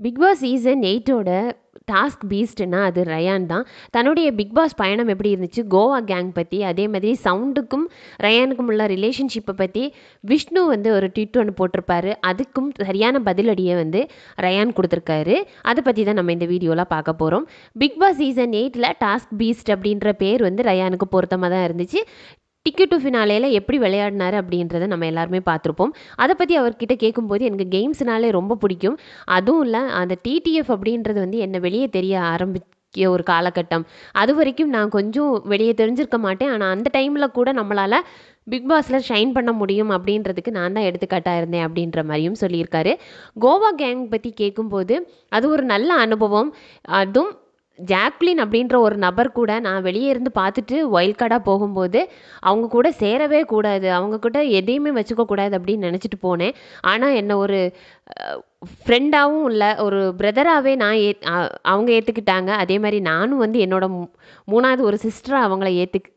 Big Boss season 8ஓட task பீஸ்ட்னா அது rayon தான். தன்னுடைய பிக் பாஸ் பயணம் எப்படி இருந்துச்சு, கோவா கேங் பத்தி, அதே மாதிரி சவுண்டுக்கும் ரயானுக்கும் உள்ள ரிலேஷன்ஷிப்பை பத்தி விஷ்ணு வந்து ஒரு ட்வீட் ஒன்று போட்டிருப்பாரு. அதுக்கும் சரியான பதிலடியை வந்து ரயான் கொடுத்துருக்காரு. அதை பற்றி தான் நம்ம இந்த வீடியோவில் பார்க்க போகிறோம். பிக் பாஸ் சீசன் 8ல் டாஸ்க் பீஸ்ட் அப்படின்ற பேர் வந்து ரயானுக்கு பொருத்தமாக தான் இருந்துச்சு. டிக்கெட் டு ஃபினாலேயில் எப்படி விளையாடினாரு அப்படின்றத நம்ம எல்லாருமே பார்த்துருப்போம். அதை பற்றி அவர்கிட்ட கேட்கும்போது எனக்கு கேம்ஸ்னாலே ரொம்ப பிடிக்கும். அதுவும் இல்லை, அந்த டிடிஎஃப் அப்படின்றது வந்து என்னை வெளியே தெரிய ஆரம்பிக்க ஒரு காலகட்டம். அது வரைக்கும் நான் கொஞ்சம் வெளியே தெரிஞ்சிருக்க மாட்டேன். ஆனால் அந்த டைமில் கூட நம்மளால் பிக் பாஸில் ஷைன் பண்ண முடியும் அப்படின்றதுக்கு நான் தான் எடுத்துக்காட்டாக இருந்தேன் அப்படின்ற மாதிரியும் சொல்லியிருக்காரு. கோவா கேங் பற்றி கேட்கும்போது அது ஒரு நல்ல அனுபவம். அதுவும் ஜாக்லின் அப்படின்ற ஒரு நபர் கூட நான் வெளியே இருந்து பார்த்துட்டு வைல்ட் கார்டாக போகும்போது அவங்க கூட சேரவே கூடாது, அவங்க கூட எதையுமே வச்சுக்க கூடாது அப்படின்னு நினச்சிட்டு போனேன். ஆனால் என்ன ஒரு ஃப்ரெண்டாகவும் இல்லை, ஒரு பிரதராகவே நான் அவங்க ஏற்றுக்கிட்டாங்க. அதே மாதிரி நானும் வந்து என்னோட மூணாவது ஒரு சிஸ்டராக அவங்கள ஏற்றுக்கிட்டேன்.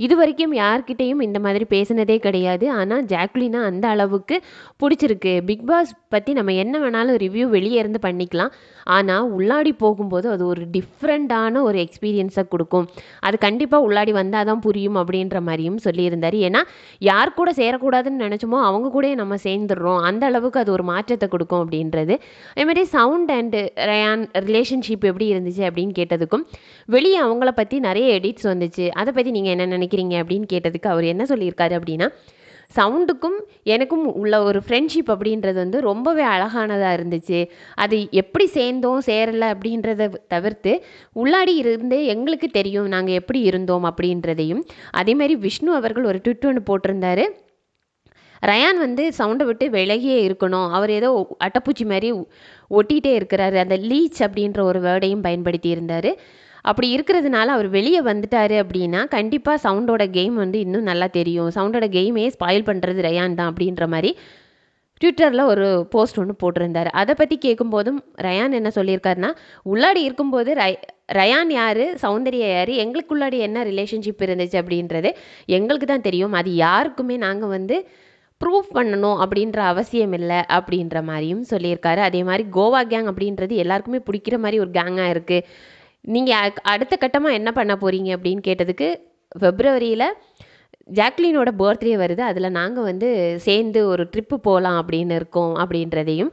இது வரைக்கும் யார்கிட்டையும் இந்த மாதிரி பேசினதே கிடையாது. ஆனால் ஜாக்லினா அந்த அளவுக்கு பிடிச்சிருக்கு. பிக் பாஸ் பற்றி நம்ம என்ன வேணாலும் ரிவ்யூ வெளியே இருந்து பண்ணிக்கலாம். ஆனால் உள்ளாடி போகும்போது அது ஒரு டிஃப்ரெண்ட்டான ஒரு எக்ஸ்பீரியன்ஸை கொடுக்கும். அது கண்டிப்பாக உள்ளாடி வந்தால் தான் புரியும் அப்படின்ற மாதிரியும் சொல்லியிருந்தார். ஏன்னா யார் கூட சேரக்கூடாதுன்னு நினச்சோமோ அவங்க கூட நம்ம சேர்ந்துடுறோம். அந்த அளவுக்கு அது ஒரு மாற்றத்தை கொடுக்கும் அப்படின்றது. அதேமாதிரி சவுண்ட் அண்டு ரயான் ரிலேஷன்ஷிப் எப்படி இருந்துச்சு அப்படின்னு கேட்டதுக்கும் வெளியே அவங்கள பற்றி நிறைய எடிட்ஸ் வந்துச்சு. அதை பற்றி நீங்கள் என்ன நினைக்கிறீங்க அப்படின்னு கேட்டதுக்கு அவர் என்ன சொல்லியிருக்காரு அப்படின்னா, சவுண்டுக்கும் எனக்கும் உள்ள ஒரு ஃப்ரெண்ட்ஷிப் அப்படின்றது வந்து ரொம்பவே அழகானதாக இருந்துச்சு. அது எப்படி சேர்ந்தோம் சேரலை அப்படின்றத தவிர்த்து உள்ளாடி இருந்து எங்களுக்கு தெரியும் நாங்கள் எப்படி இருந்தோம் அப்படின்றதையும். அதேமாதிரி விஷ்ணு அவர்கள் ஒரு ட்விட் ஒன்று போட்டிருந்தாரு. ரயான் வந்து சவுண்டை விட்டு விலகியே இருக்கணும், அவர் ஏதோ அட்டைப்பூச்சி மாதிரி ஒட்டிகிட்டே இருக்கிறாரு, அந்த லீச் அப்படின்ற ஒரு வேர்டையும் பயன்படுத்தி இருந்தார். அப்படி இருக்கிறதுனால அவர் வெளியே வந்துட்டார் அப்படின்னா கண்டிப்பாக சவுண்டோட கேம் வந்து இன்னும் நல்லா தெரியும், சவுண்டோட கேமே ஸ்பாயில் பண்ணுறது ரயான் தான் அப்படின்ற மாதிரி ட்விட்டரில் ஒரு போஸ்ட் ஒன்று போட்டிருந்தார். அதை பற்றி கேட்கும்போதும் ரயான் என்ன சொல்லியிருக்காருன்னா, உள்ளாடி இருக்கும்போது ரயான் யார், சௌந்தர்யா யார், எங்களுக்குள்ளாடி என்ன ரிலேஷன்ஷிப் இருந்துச்சு அப்படின்றது எங்களுக்கு தான் தெரியும். அது யாருக்குமே நாங்கள் வந்து ப்ரூஃப் பண்ணணும் அப்படின்ற அவசியம் இல்லை அப்படின்ற மாதிரியும் சொல்லியிருக்காரு. அதே மாதிரி கோவா கேங் அப்படின்றது எல்லாருக்குமே பிடிக்கிற மாதிரி ஒரு கேங்காக இருக்குது. நீங்கள் அடுத்த கட்டமாக என்ன பண்ண போகிறீங்க அப்படின்னு கேட்டதுக்கு, ஃபெப்ரவரியில் ஜாக்லினோட பர்த்டே வருது, அதில் நாங்கள் வந்து சேர்ந்து ஒரு ட்ரிப்பு போகலாம் அப்படின்னு இருக்கோம் அப்படின்றதையும்,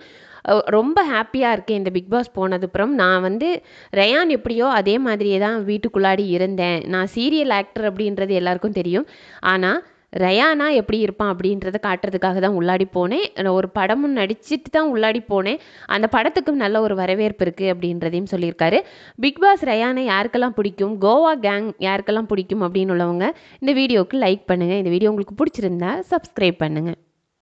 ரொம்ப ஹாப்பியாக இருக்கேன் இந்த பிக் பாஸ் போனதுக்கப்புறம். நான் வந்து ரயான் எப்படியோ அதே மாதிரியே தான் வீட்டுக்குள்ளாடி இருந்தேன். நான் சீரியல் ஆக்டர் அப்படின்றது எல்லாருக்கும் தெரியும். ஆனால் ரயானா எப்படி இருப்பான் அப்படின்றத காட்டுறதுக்காக தான் உள்ளாடி போனேன். ஒரு படமும் நடிச்சிட்டு தான் உள்ளாடி போனேன். அந்த படத்துக்கும் நல்ல ஒரு வரவேற்பு இருக்குது அப்படின்றதையும் சொல்லியிருக்காரு. பிக் பாஸ் ரயானை யாருக்கெல்லாம் பிடிக்கும், கோவா கேங் யாருக்கெல்லாம் பிடிக்கும் அப்படின்னு உள்ளவங்க இந்த வீடியோவுக்கு லைக் பண்ணுங்கள். இந்த வீடியோ உங்களுக்கு பிடிச்சிருந்தா சப்ஸ்கிரைப் பண்ணுங்கள்.